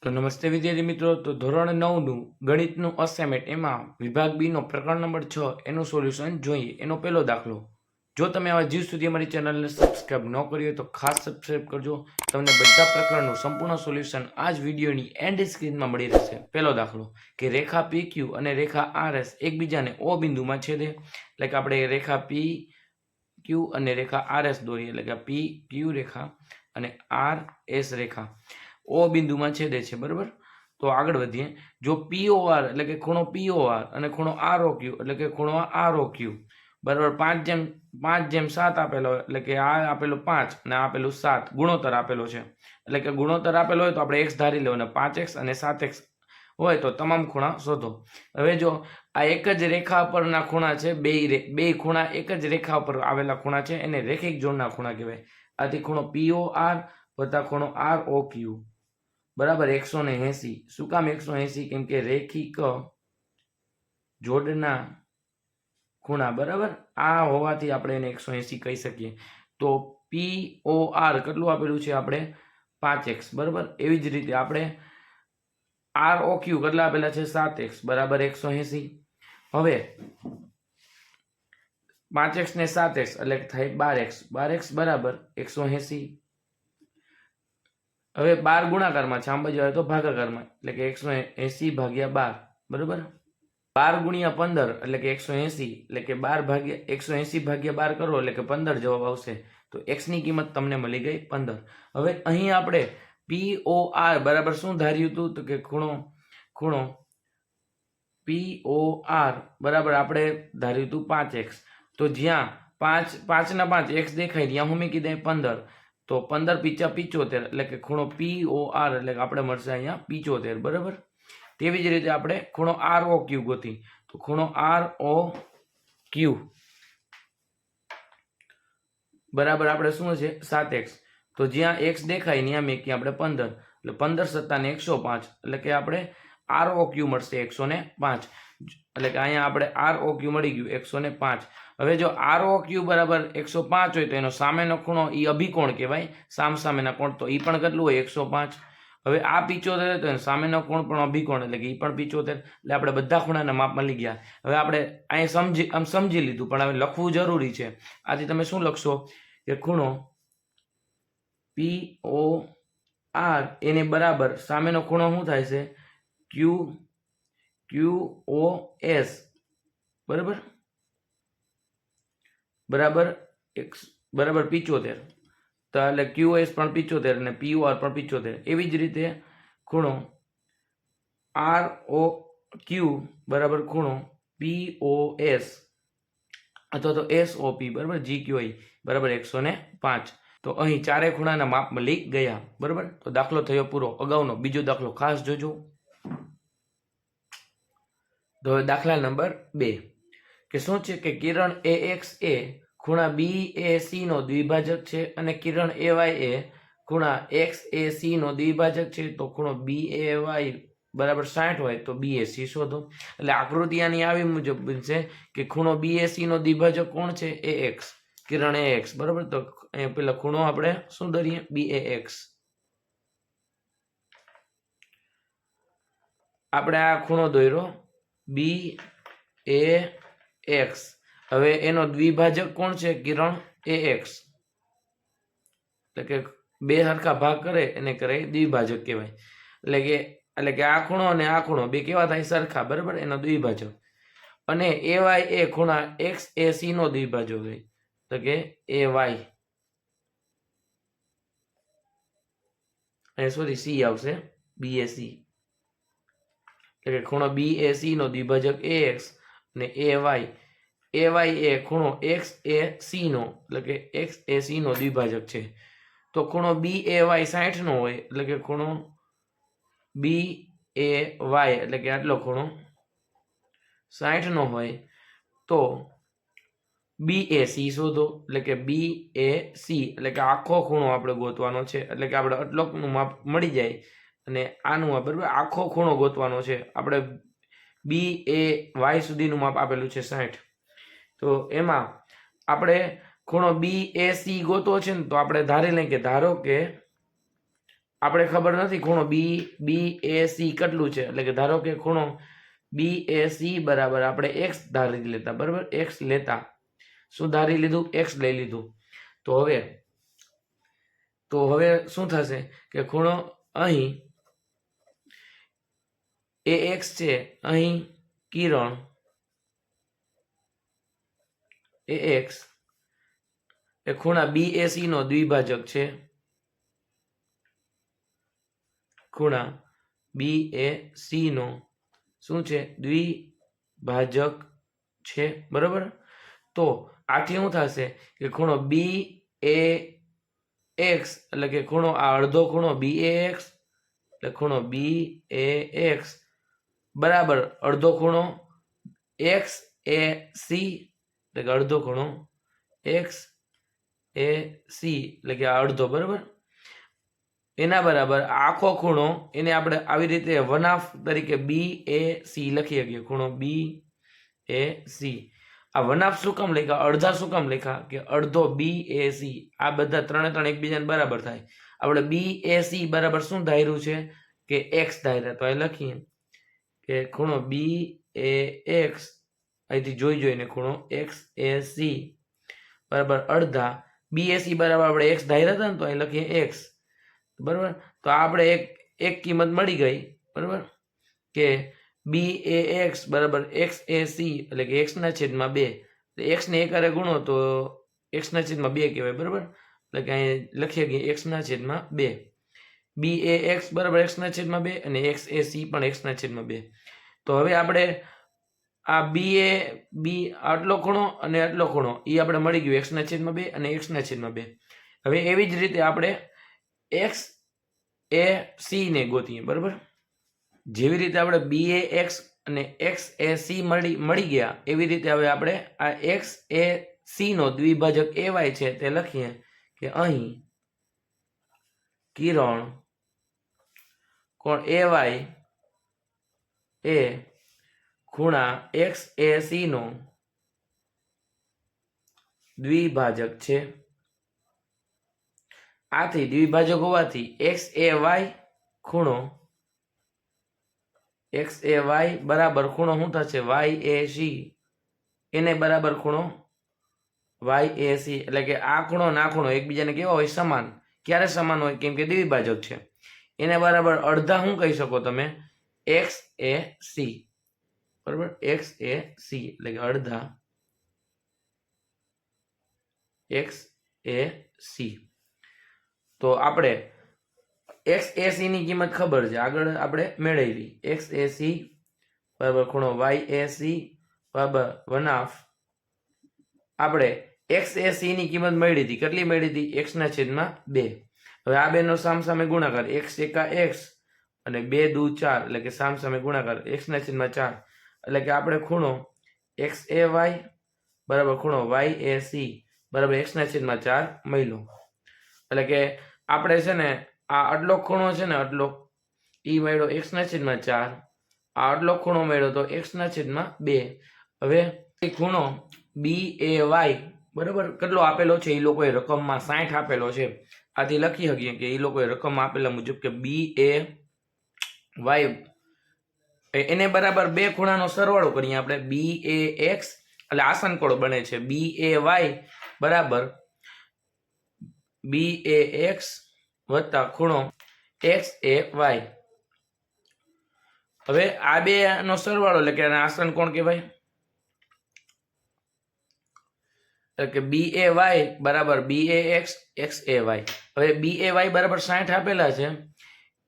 તો નમસ્તે વિદ્યાર્થી મિત્રો, તો ધોરણ 9નું ગણિતનું અસાઇનમેન્ટ એમાં વિભાગ બી નો પ્રકરણ નંબર 6 એનું સોલ્યુશન જોઈએ. એનો પહેલો દાખલો. જો તમે આવા જીવ સુધી અમારી ચેનલને સબસ્ક્રાઇબ ન કરી હોય તો ખાસ સબસ્ક્રાઇબ કરજો. તમને બધા પ્રકરણનું સંપૂર્ણ સોલ્યુશન આ જ વિડીયોની એન્ડ સ્ક્રીનમાં મળી રહેશે. પહેલો દાખલો કે રેખા PQ અને રેખા RS એકબીજાને O બિંદુમાં છેદે. એટલે કે આપણે રેખા PQ અને રેખા RS દોરીએ, એટલે કે PQ રેખા અને RS રેખા O બિંદુમાં છેદે છે, બરાબર. તો આગળ વધીએ. જો POR એટલે કે ખૂણો POR અને ખૂણો ROQ એટલે કે ખૂણો ROQ બરાબર 5:7 આપેલો હોય, એટલે કે આ આપેલું 5 અને આ આપેલું 7 ગુણોત્તર આપેલો છે. એટલે કે ગુણોત્તર આપેલો હોય તો આપણે x ધારી લેવાનો, 5x અને 7x હોય તો તમામ ખૂણા શોધો. હવે જો આ એક જ રેખા પરના ખૂણા છે, બે ખૂણા એક જ રેખા પર આવેલા ખૂણા છે, એને રેખિક જોડના ખૂણા કહેવાય. આથી ખૂણો POR વત્તા ખૂણો ROQ બરાબર 180. શું કામ 180? કેમ કે રેખિક જોડના ખૂણા બરાબર આ હોવાથી આપણે એને 180 કહી શકીએ. તો POR કેટલું આપેલું છે આપણે? 5x બરાબર. એવી જ રીતે આપણે ROQ કેટલા આપેલા છે? 7x બરાબર 180. હવે 5x ને 7x એટલે થાય 12x બરાબર 180. હવે 12 ગુણાકારમાં છે, આમ બાજુ આવે તો ભાગાકારમાં, એટલે કે 180 ભાગ્યા 12 બરાબર. 12 ગુણ્યા 15 એટલે કે 180, એટલે કે 180 ભાગ્યા 12 કરો એટલે કે 15 જવાબ આવશે. તો x ની કિંમત તમને મળી ગઈ 15. હવે અહીં આપણે POR બરાબર શું ધાર્યું હતું? તો કે ખૂણો POR બરાબર આપણે ધાર્યું હતું 5x. તો જ્યાં 5 ના 5 x દેખાય ત્યાં હું મૂકી દે 15. તો 15 પીચા 75 એટલે કે ખૂણો POR એટલે કે આપણે મળશે અહીંયા 75 બરાબર. તેવી જ રીતે આપણે ખૂણો ROQ ગોતી. તો ખૂણો ROQ બરાબર આપણે શું છે? 7x. તો જ્યાં x દેખાય ત્યાં મૂકીએ આપણે 15. એટલે 15 + 105 એટલે કે આપણે ROQ મળશે 105. એટલે કે અહીંયા આપણે ROQ મળી ગયું 105. હવે જો ROQ બરાબર 105 હોય તો એનો સામેનો ખૂણો એ અભિકોણ કહેવાય, સામસામેના કોણ. તો એ પણ કેટલું હોય? 105. હવે આ 75 તો સામેનો કોણ પણ અભિકોણ એટલે કે એ પણ 75. એટલે આપણે બધા ખૂણાના માપ મળી ગયા. હવે આપણે અહીં સમજી લીધું, પણ હવે લખવું જરૂરી છે. આથી તમે શું લખશો? કે ખૂણો POR એને બરાબર સામેનો ખૂણો શું થાય છે? QOS બરાબર બરાબર 75. તો એટલે QOS પણ 75 અને POR પણ 75. એવી જ રીતે ખૂણો ROQ બરાબર ખૂણો POS અથવા તો SOP બરાબર GQI બરાબર 105. તો અહીં ચારે ખૂણાના માપ મળી ગયા બરાબર. તો દાખલો થયો પૂરો. અગાઉનો બીજો દાખલો ખાસ જોજો. તો હવે દાખલા નંબર 2 કે શું છે? કે કિરણ AX એ ખૂણા BAC નો દ્વિભાજક છે અને કિરણ AY એ ખૂણા XAC નો દ્વિભાજક છે. તો ખૂણો BAY બરાબર 60 હોય તો BAC શોધો. એટલે આકૃતિ આની આવી મુજબ બનશે કે ખૂણો BAC નો દ્વિભાજક કોણ છે? AX, કિરણ AX બરાબર. તો પેલા ખૂણો આપણે શું દોરીએ? BAX. આપણે આ ખૂણો દોર્યો BAX. હવે એનો દ્વિભાજક કોણ છે? કિરણ AX. એટલે કે બે સરખા ભાગ કરે એને કરે દ્વિભાજક કહેવાય. એટલે કે આ ખૂણો અને આ ખૂણો બે કેવા થાય? સરખા બરાબર, એનો દ્વિભાજક. અને AY એ ખૂણા XAC નો દ્વિભાજક હોય. તો કે AY સોરી C આવશે, BAC. એટલે કે ખૂણો BAC નો દ્વિભાજક AX અને AY એ ખૂણો XAC નો એટલે કે XAC નો દ્વિભાજક છે. તો ખૂણો BAY 60 નો હોય એટલે કે ખૂણો BAY એટલે કે આટલો ખૂણો 60 નો હોય તો BAC શોધો. એટલે કે BAC એટલે કે આખો ખૂણો આપણે ગોતવાનો છે. એટલે કે આપણે આટલોનું માપ મળી જાય અને આનું માપ બરાબર આખો ખૂણો ગોતવાનો છે. આપણે BAY સુધીનું માપ આપેલું છે 60. તો એમાં આપણે ખૂણો BAC ગોતવો છે ને, તો આપણે ધારી લઈએ કે ધારો કે આપણે ખબર નથી ખૂણો બી એ સી કેટલું છે, એટલે કે ધારો કે ખૂણો બી એ સી બરાબર આપણે એક્સ ધારી લેતા, બરાબર, એક્સ લેતા, શું ધારી લીધું, એક્સ લઈ લીધું. તો હવે શું થશે કે ખૂણો અહીં એ એક્સ છે, અહીં કિરણ એ એક્સ એ ખૂણા બી એ સી નો દ્વિભાજક છે, ખૂણા બી એ સી નો શું છે, દ્વિભાજક છે, બરાબર. તો આથી શું થશે કે ખૂણો બી એ એક્સ એટલે કે ખૂણો આ અડધો ખૂણો બી એ એક્સ એટલે ખૂણો બી એ એક્સ બરાબર અડધો ખૂણો એક્સ એ સી એટલે કે અડધો ખૂણો એક્સ એ સી એટલે કે આ અડધો, બરાબર, એના બરાબર આખો ખૂણો એને આપણે આવી રીતે 1/2 તરીકે બી એ સી લખી શકીએ. ખૂણો બી એ સી આ 1/2 શું કામ લખ્યા, અડધા શું કામ લખ્યા કે અડધો બી એ સી, આ બધા ત્રણે એકબીજાને બરાબર થાય. આપણે બી એ સી બરાબર શું ધાર્યું છે કે એક્સ ધાર્યા, તો અહીં લખીએ કે ખૂણો બી એ એક્સ અહીંથી જોઈને ખૂણો એક્સ એ સી બરાબર અડધા બી એ સી બરાબર આપણે એક્સ ધાર્યા હતા ને, તો અહીં લખીએ એક્સ, બરાબર. તો આપણે એક કિંમત મળી ગઈ, બરાબર, કે બી એ એક્સ બરાબર એક્સ એ સી એટલે કે એક્સ ના છેદમાં 2, એક્સ ને એક હારે ગુણો તો એક્સ ના છેદમાં 2 કહેવાય, બરાબર, એટલે કે અહીં લખીએ કે એક્સ ના છેદમાં 2, બી એ એક્સ બરાબર એક્સ ના છેદમાં 2 અને એક્સ એ સી પણ એક્સ ના છેદમાં 2. તો હવે આપણે આ બી આટલો ખૂણો અને આટલો ખૂણો એ આપણે મળી ગયું એક્સ ના છેદમાં 2 અને એક્સ ના છેદમાં 2. હવે એવી જ રીતે આપણે એક્સ એ સી ને ગોતીએ, બરાબર. જેવી રીતે આપણે બી એ એક્સ અને એક્સ એ સી મળી ગયા, એવી રીતે હવે આપણે આ એક્સ એ સી નો દ્વિભાજક એ વાય છે તે લખીએ કે અહીં કિરણ કોણ એ વાય એ ખૂણા એક્સ એ સી નો દ્વિભાજક છે. આથી દ્વિભાજક હોવાથી એક્સ એ વાય ખૂણો એક્સ એ વાય બરાબર ખૂણો શું થશે વાય એ સી, એને બરાબર ખૂણો વાય એ સી, એટલે કે આ ખૂણો ના ખૂણો એકબીજાને કેવા હોય, સમાન. ક્યારે સમાન હોય, કેમ કે દ્વિભાજક છે. એને બરાબર અડધા શું કહી શકો તમે, એક્સ એ સી, બરાબર, એક્સ એ સી એટલે કે અડધા એક્સ એ સી. તો આપણે એક્સ એ સી ની કિંમત ખબર છે, આગળ આપણે મેળવી એક્સ એ સી બરાબર ખૂણો વાય એ સી બરાબર 1/2 આપણે એક્સ એ સી ની કિંમત મળી હતી, કેટલી મળી હતી, એક્સ ના છેદમાં 2. હવે આ બેનો સામસામે ગુણાકાર, એક્સ એકા એક્સ અને 2 દુ 4 એટલે કે સામસામે ગુણાકાર એક્સ ના છેદમાં 4 એટલે કે આપણે ખૂણો એક્સ એ વાય બરાબર ખૂણો વાય એ સી બરાબર એક્સ ના છેદમાં 4 મળ્યો. એટલે કે આપણે છે ને આ આટલો ખૂણો છે ને આટલો ઈ મળ્યો એક્સ ના છેદમાં 4, આ આટલો ખૂણો મળ્યો તો એક્સ ના છેદમાં 2. હવે ખૂણો બી એ વાય બરાબર કેટલો આપેલો છે, એ લોકોએ રકમમાં 60 આપેલો છે. આથી લખી શકીએ કે એ લોકોએ રકમ આપેલા મુજબ કે બી એ વાય એને બરાબર બે ખૂણાનો સરવાળો કરીએ આપણે, બી એ એક્સ એટલે આસનકોણ બને છે બી એ વાય બરાબર બી એ એક્સ વત્તા ખૂણો એક્સ એ વાય. હવે આ બે નો સરવાળો એટલે કે આસન કોણ કહેવાય, એટલે કે બી એ વાય બરાબર બી એ એક્સ એક્સ એ વાય. હવે બી એ વાય બરાબર 60 આપેલા છે,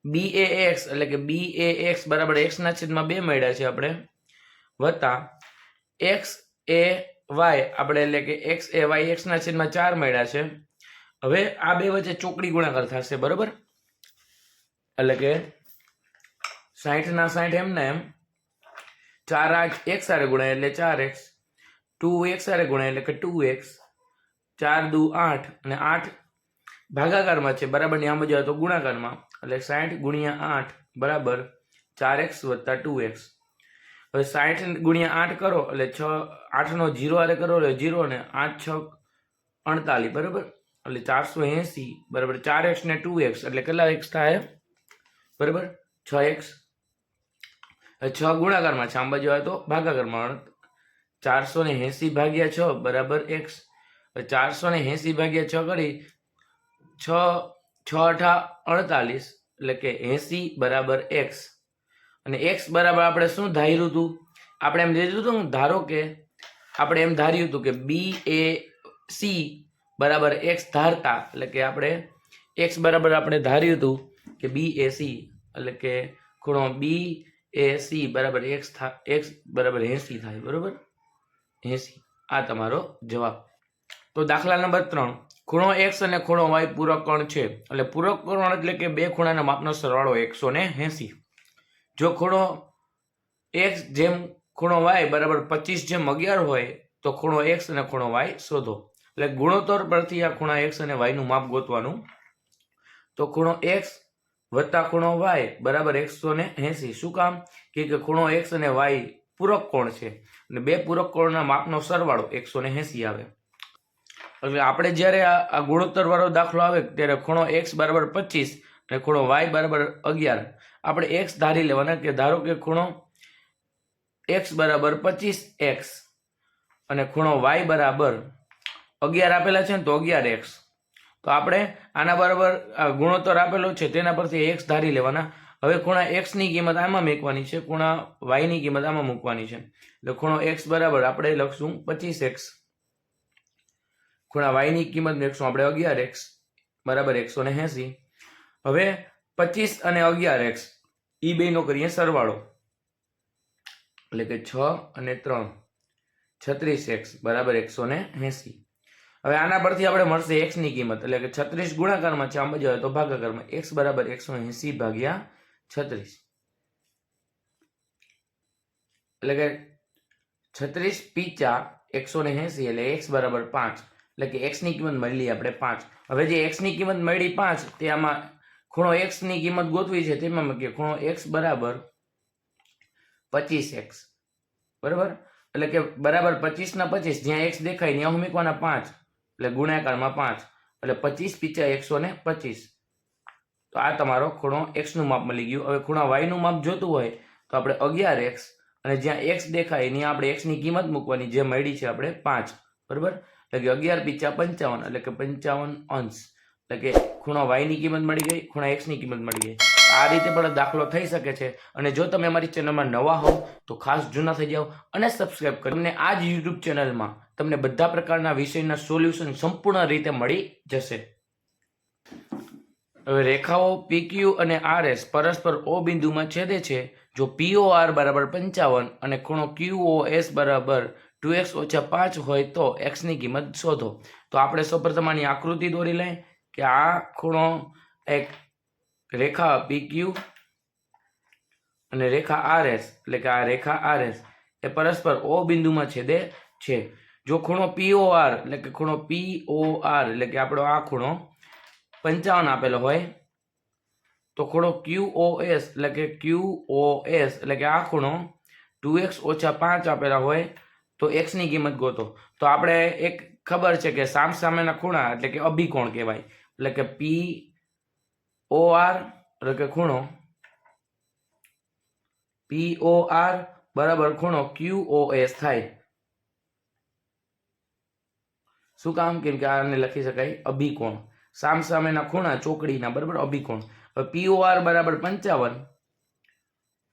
બી એ એક્સ એટલે કે બી એ એક્સ બરાબર એક્સ ના છેદમાં 2 મળ્યા છે આપણે વત્તા એક્સ એ વાય આપણે એટલે કે એક્સ એ વાય એક્સ ના છેદમાં 4 મળ્યા છે. હવે આ બે વચ્ચે ચોકડી ગુણાકાર થશે, બરાબર, એટલે કે 60 ના 60 એમ ને એમ 4 8 એક સાથે ગુણાય એટલે 4x, 2 એક સાથે ગુણાય એટલે કે 2x, 4 દુ 8 અને 8 ભાગાકારમાં છે બરાબર ની આમ જાવ તો ગુણાકારમાં એટલે 60 ગુણ્યા 8 બરાબર 4x વત્તા 2x. હવે 60 ગુણ્યા 8 કરો એટલે 6 8 નો 0 હારે કરો એટલે 0 ને 8 6 48 બરાબર એટલે 480 બરાબર 4x ને 2x એટલે કેટલા x થાય બરાબર 6x. 6 ગુણાકારમાં છે, આમ બાજુ આવે તો ભાગાકારમાં. 480 ભાગ્યા 6 બરાબર x. 480 ભાગ્યા 6 કરી 6 × 8 = 48 એટલે કે 80 બરાબર x. અને x બરાબર આપણે શું ધાર્યું હતું? આપણે એમ લીધું હતું, ધારો કે આપણે એમ ધાર્યું હતું કે BAC બરાબર x ધારતા, એટલે કે આપણે x બરાબર આપણે ધાર્યું હતું કે BAC એટલે કે ખૂણો BAC બરાબર x બરાબર 80 થાય બરાબર 80. આ તમારો જવાબ. તો દાખલા નંબર 3, ખૂણો x અને ખૂણો y પૂરક કોણ છે. એટલે પૂરક કોણ એટલે કે બે ખૂણાના માપનો સરવાળો 180. જો ખૂણો x જેમ ખૂણો y બરાબર 25 જેમ 11 હોય તો ખૂણો x અને ખૂણો y શોધો. એટલે ગુણોત્તર પરથી આ ખૂણા x અને y નું માપ ગોતવાનું. તો ખૂણો x વત્તા ખૂણો y બરાબર 180. શું કામ? કે ખૂણો x અને y પૂરક કોણ છે અને બે પૂરક કોણના માપનો સરવાળો 180 આવે. એટલે આપણે જ્યારે આ ગુણોત્તર વાળો દાખલો આવે ત્યારે ખૂણો x બરાબર 25 અને ખૂણો y બરાબર 11 આપણે x ધારી લેવાના. કે ધારો કે ખૂણો x બરાબર 25x અને ખૂણો y બરાબર 11 આપેલા છે ને, તો 11x. તો આપણે આના બરાબર ગુણોત્તર આપેલો છે તેના પરથી x ધારી લેવાના. હવે ખૂણા x ની કિંમત આમાં મૂકવાની છે, ખૂણા y ની કિંમત આમાં મૂકવાની છે. એટલે ખૂણો x બરાબર આપણે લખશું 25x, ખૂણા y ની કિંમત મૂકશું આપણે 11x બરાબર 180. હવે 25 અને 11x ઈ બેનો કરીએ સરવાળો. એટલે કે 6 અને 3 36x બરાબર 180. હવે આના પરથી આપણે મળશે x ની કિંમત. એટલે કે 36 ગુણાકારમાં છે, આમ બાજુ આવે તો ભાગાકારમાં. x બરાબર 180 ભાગ્યા 36 એટલે કે 36 પીચા 180 એટલે x બરાબર 5. એટલે કે x ની કિંમત મળી આપણે 5. હવે જે x ની કિંમત મળી 5 તે આમાં ખૂણો x ની કિંમત ગોતવી છે, તેમાં મૂકીએ. ખૂણો x બરાબર 25x બરાબર. એટલે કે બરાબર 25 ના 25 જ્યાં x દેખાય ત્યાં હું મૂકવાના 5 એટલે ગુણાકારમાં 5 એટલે 25 પીચા 125. તો આ તમારો ખૂણો x નું માપ મળી ગયું. હવે ખૂણા y નું માપ જોતું હોય તો આપણે 11x અને જ્યાં x દેખાય ત્યાં આપણે x ની કિંમત મૂકવાની, જે મળી છે આપણે 5 બરાબર. એટલે કે 11 પીચા 55 એટલે કે 55 અંશ. એટલે કે ખૂણો y ની કિંમત મળી ગઈ, ખૂણા x ની કિંમત મળી ગઈ. આ રીતે પણ દાખલો થઈ શકે છે. અને જો તમે અમારી ચેનલમાં નવા હોવ તો ખાસ જૂના થઈ જાઓ અને સબસ્ક્રાઇબ કરો. તમને આ જ યુટ્યુબ ચેનલમાં તમને બધા પ્રકારના વિષયના સોલ્યુશન સંપૂર્ણ રીતે મળી જશે. હવે રેખાઓ PQ અને RS પરસ્પર O બિંદુમાં છેદે છે. જો POR બરાબર 55 અને ખૂણો QOS બરાબર 2x - 5 હોય તો x ની કિંમત શોધો. તો આપણે સૌપ્રથમ આની આકૃતિ દોરી લઈએ કે આ ખૂણો એક રેખા PQ અને રેખા RS એટલે કે આ રેખા RS એ પરસ્પર O બિંદુમાં છેદે છે. જો ખૂણો POR એટલે કે ખૂણો POR એટલે કે આપણો આ ખૂણો 55 આપેલો હોય તો ખૂણો QOS એટલે કે QOS એટલે કે આ ખૂણો 2x - 5 આપેલા હોય તો x ની કિંમત ગોતો. તો આપણે એક ખબર છે કે સામસામેના ખૂણા એટલે કે અભિકોણ કહેવાય. એટલે કે POR એટલે કે ખૂણો POR બરાબર ખૂણો QOS થાય. શું કામ? કેમ કે આને લખી શકાય અભિકોણ. સામસામેના ખૂણા ચોકડીના બરાબર અભિકોણ. હવે POR બરાબર 55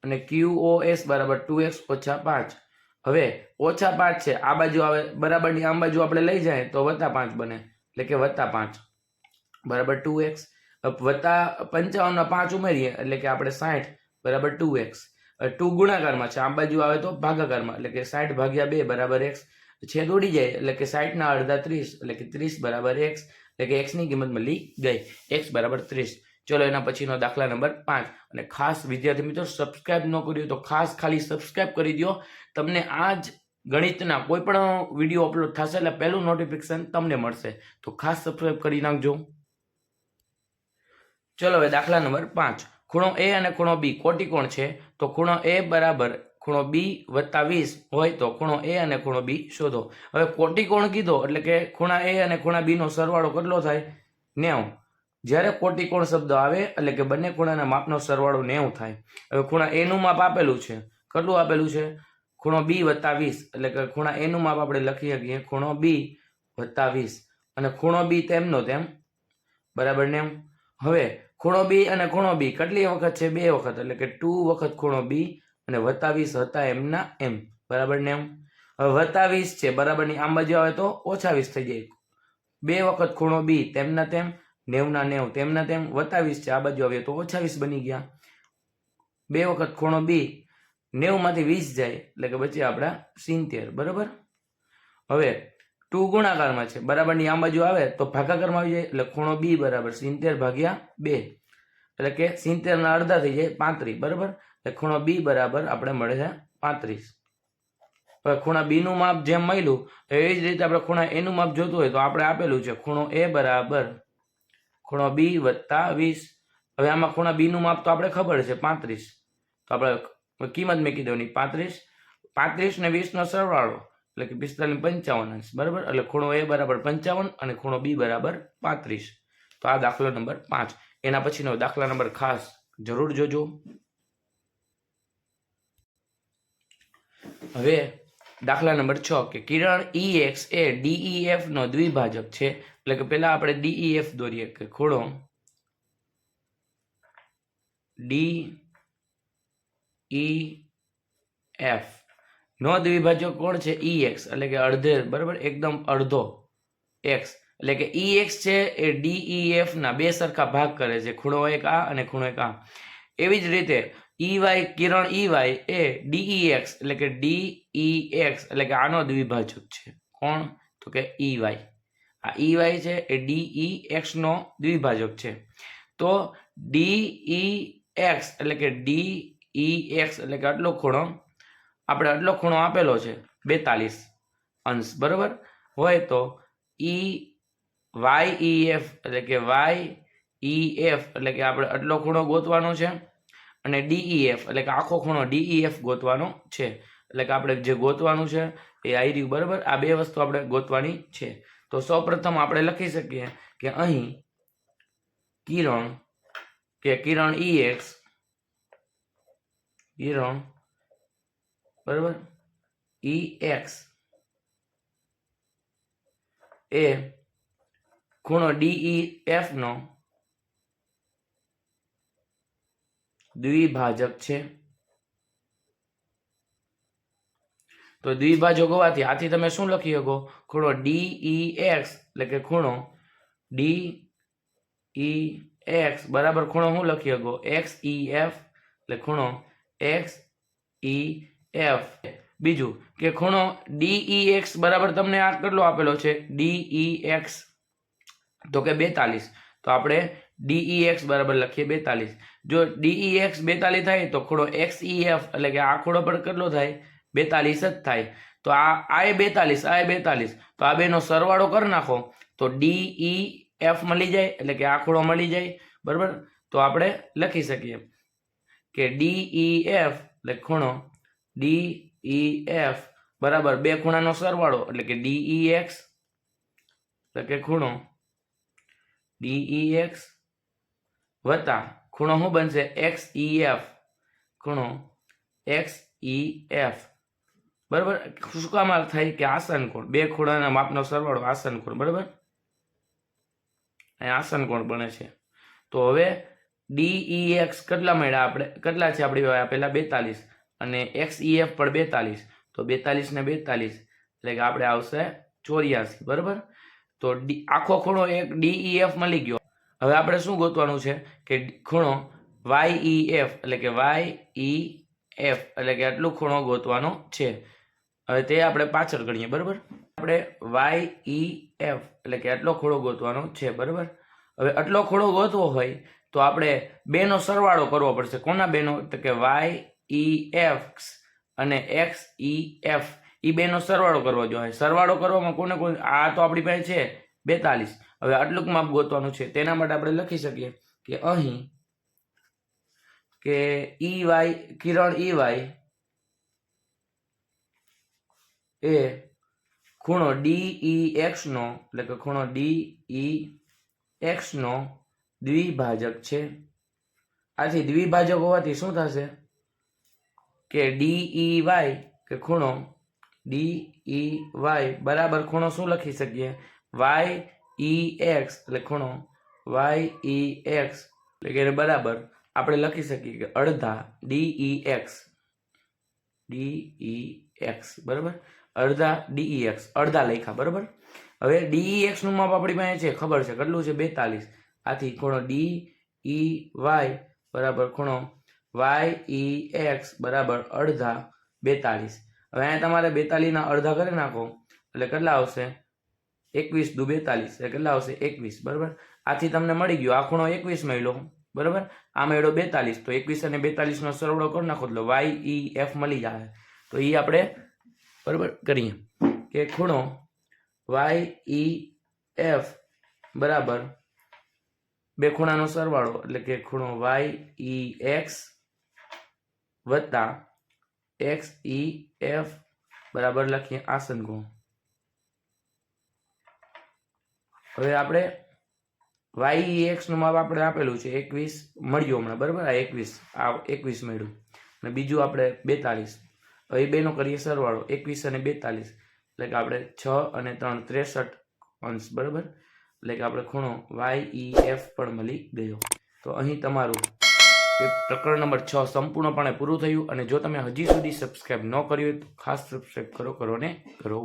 અને QOS બરાબર 2x - 5. હવે -5 છે, આ બાજુ આવે બરાબરની આમ બાજુ આપણે લઈ જાય તો +5 બને. એટલે કે +5 બરાબર 2x વત્તા 55 ના 5 ઉમેરીએ એટલે કે આપણે 60 બરાબર 2x. 2 ગુણાકારમાં છે, આમ બાજુ આવે તો ભાગાકારમાં. એટલે કે 60 ભાગ્યા 2 બરાબર x. છેદ ઉડી જાય એટલે કે 60 ના અડધા 30 એટલે કે 30 બરાબર x. એટલે કે x ની કિંમત મળી ગઈ, x બરાબર 30. ચલો એના પછીનો દાખલા નંબર 5. અને ખાસ વિદ્યાર્થી મિત્રો સબસ્ક્રાઇબ ન કર્યું તો ખાસ ખાલી સબસ્ક્રાઇબ કરી દો. તમને આ જ ગણિતના કોઈ પણ વિડીયો અપલોડ થશે એટલે પહેલું નોટિફિકેશન તમને મળશે. તો ખાસ સબસ્ક્રાઇબ કરી નાખજો. ચલો હવે દાખલા નંબર 5. ખૂણો A અને ખૂણો B કોટિકોણ છે. તો ખૂણો A બરાબર ખૂણો બી વત્તા 20 હોય તો ખૂણો એ અને ખૂણો બી શોધો. હવે કોટિકોણ કીધો એટલે કે ખૂણા એ અને ખૂણા બી નો સરવાળો કેટલો થાય? 90. જ્યારે કોટિકોણ શબ્દ આવે એટલે કે બંને ખૂણાના માપનો સરવાળો 90 થાય. હવે ખૂણા એ નું માપ આપેલું છે, કેટલું આપેલું છે? ખૂણો બી વત્તા 20 એટલે કે ખૂણા એ નું માપ આપણે લખી શકીએ ખૂણો બી વત્તા 20 અને ખૂણો બી તેમનો તેમ બરાબર 90. હવે ખૂણો બી અને ખૂણો બી કેટલી વખત છે? 2 વખત એટલે કે 2 વખત ખૂણો બી અને વત્તા 20 હતા એમના એમ બરાબર 90. હવે વત્તા 20 છે બરાબરની આમ બાજુ આવે તો ઓછા 20 થઈ જાય. 2 વખત ખૂણો બી તેમના તેમ 90 ના 90 તેમના તેમ વત્તા 20 છે આ બાજુ આવે તો ઓછા 20 બની ગયા. 2 વખત ખૂણો બી 90 માંથી 20 જાય એટલે કે બચે આપણા 70 બરાબર. હવે 2 ગુણાકારમાં છે બરાબરની આમ બાજુ આવે તો ભાગાકારમાં આવી જાય એટલે ખૂણો બી બરાબર 70 ભાગ્યા 2 એટલે કે 70 ના અડધા થઈ જાય 35 બરાબર. એટલે ખૂણો બી બરાબર આપણે મળે છે 35. હવે ખૂણા બી નું માપ જેમ મળ્યું એવી જ રીતે આપણે ખૂણા એ નું માપ જોતું હોય તો આપણે આપેલું છે ખૂણો એ બરાબર ખૂણો બી વત્તા 20. હવે આમાં ખૂણા બી નું માપ તો આપણે ખબર છે 35, તો આપણે કિંમત મેં કીધું 35. 35 ને 20 નો સરવાળો એટલે કે 45 55 અંશ બરાબર. એટલે ખૂણો એ બરાબર 55 અને ખૂણો બી બરાબર 35. તો આ દાખલો નંબર 5. એના પછીનો દાખલા નંબર ખાસ જરૂર જોજો. હવે દાખલા નંબર 6 કે કિરણ EX એ DEF નો દ્વિભાજક છે. એટલે કે પહેલા આપણે DEF દોરીએ કે ખૂણો DEF નો દ્વિભાજક કોણ છે? EX એટલે કે અડધે બરાબર એકદમ અડધો x એટલે કે EX છે એ DEF ના બે સરખા ભાગ કરે છે, ખૂણો એક આ અને ખૂણો એક આ. એવી જ રીતે EY કિરણ EY એ DEX એટલે કે DEX એટલે કે આનો દ્વિભાજક છે. કોણ? તો કે EY. આ EY છે એ DEX નો દ્વિભાજક છે. તો DEX એટલે કે DEX એટલે કે આટલો ખૂણો આપણે આટલો ખૂણો આપેલો છે 42 અંશ બરાબર હોય તો YEF એટલે કે YEF એટલે કે આપણે આટલો ખૂણો ગોતવાનો છે અને DEF એટલે કે આખો ખૂણો DEF ગોતવાનો છે. એટલે કે આપણે જે ગોતવાનું છે એ આવી રહ્યું બરાબર. આ બે વસ્તુ આપણે ગોતવાની છે. તો સૌપ્રથમ આપણે લખી શકીએ કે અહીં કિરણ EX બરાબર EX એ ખૂણો DEF નો દ્વિભાજક છે. તો દ્વિભાજક હોવાથી આથી તમે શું લખી શકો? ખૂણો DEX એટલે કે ખૂણો DEX બરાબર ખૂણો શું લખી શકો? XEF એટલે ખૂણો XEF. બીજું કે ખૂણો DEX બરાબર તમને આ કેટલો આપેલો છે? DEX તો કે 42. તો આપણે DEX બરાબર લખીએ 42. જો DEX 42 થાય તો ખૂણો XEF એટલે કે આ ખૂણો પર કેટલો થાય? 42 જ થાય. તો આ 42 આ 42 તો આ બેનો સરવાળો કરી નાખો તો DEF મળી જાય એટલે કે આ ખૂણો મળી જાય બરાબર. તો આપણે લખી શકીએ કે DEF એટલે ખૂણો DEF બરાબર બે ખૂણાનો સરવાળો એટલે કે DEX એટલે કે ખૂણો DEX વત્તા ખૂણો શું બનશે? XEF ખૂણો XEF બરાબર. શું કામ થાય કે આસન કોણ, બે ખૂણાના માપનો સરવાળો આસન કોણ બરાબર. અહીં આસન કોણ બને છે. તો હવે DEX કેટલા મળ્યા આપણે? કેટલા છે આપણી પેલા 42 અને XEF પણ 42. તો 42 ને 42 એટલે કે આપણે આવશે 84 બરાબર. તો આખો ખૂણો એક DEF મળી ગયો. હવે આપણે શું ગોતવાનું છે કે ખૂણો YEF એટલે કે YEF એટલે કે આટલું ખૂણો ગોતવાનો છે. હવે તે આપણે પાછળ ગણીએ બરાબર. આપણે YEF એટલે કે આટલો ખૂણો ગોતવાનો છે બરાબર. હવે આટલો ખૂણો ગોતવો હોય તો આપણે બેનો સરવાળો કરવો પડશે. કોના બેનો? તો કે YEF અને XEF એ બેનો સરવાળો કરવો જોઈએ. સરવાળો કરવામાં કોને કોઈ આ તો આપણી પાસે છે 42. હવે આટલું માપ ગોતવાનું છે. તેના માટે આપણે લખી શકીએ કે અહીં કે EY કિરણ EY એ ખૂણો DEX નો એટલે કે ખૂણો DEX નો દ્વિભાજક છે. આથી દ્વિભાજક હોવાથી શું થશે કે DEY કે ખૂણો DEY બરાબર ખૂણો શું લખી શકીએ YEX એટલે ખૂણો YEX એટલે કે બરાબર આપણે લખી શકીએ કે અડધા DEX બરાબર અડધા DEX અડધા લખ્યા બરાબર. હવે DEX નું માપ આપણી પાસે છે ખબર છે કેટલું છે 42. આથી ખૂણો DEY બરાબર ખૂણો YEX બરાબર અડધા 42. હવે અહીંયા તમારે 42 ના અડધા કરી નાખો એટલે કેટલા આવશે 21 દુ 42 એટલે કેટલા આવશે 21 બરાબર. આથી તમને મળી ગયો આ ખૂણો 21 મળ્યો બરાબર, આ મળ્યો 42. તો 21 અને 42 નો સરવાળો કરી નાખો એટલે YEF મળી જાય. તો એ આપણે બરાબર કરીએ કે ખૂણો YEF બરાબર બે ખૂણાનો સરવાળો એટલે કે ખૂણો YEX વત્તા XEF બરાબર લખીએ આસન કોણ. હવે આપણે YEX નું માપ આપણે આપેલું છે 21 મળ્યું હમણાં બરાબર. આ 21 મળ્યું અને બીજું આપણે 42. હવે એ બેનો કરીએ સરવાળો 21 અને 42 એટલે કે આપણે 6 અને 3 63 અંશ બરાબર. એટલે કે આપણે ખૂણો YEF પણ મળી ગયો. તો અહીં તમારું પ્રકરણ નંબર 6 સંપૂર્ણપણે પૂરું થયું. અને જો તમે હજી સુધી સબસ્ક્રાઇબ ન કર્યું હોય તો ખાસ સબસ્ક્રાઇબ કરો ને કરો.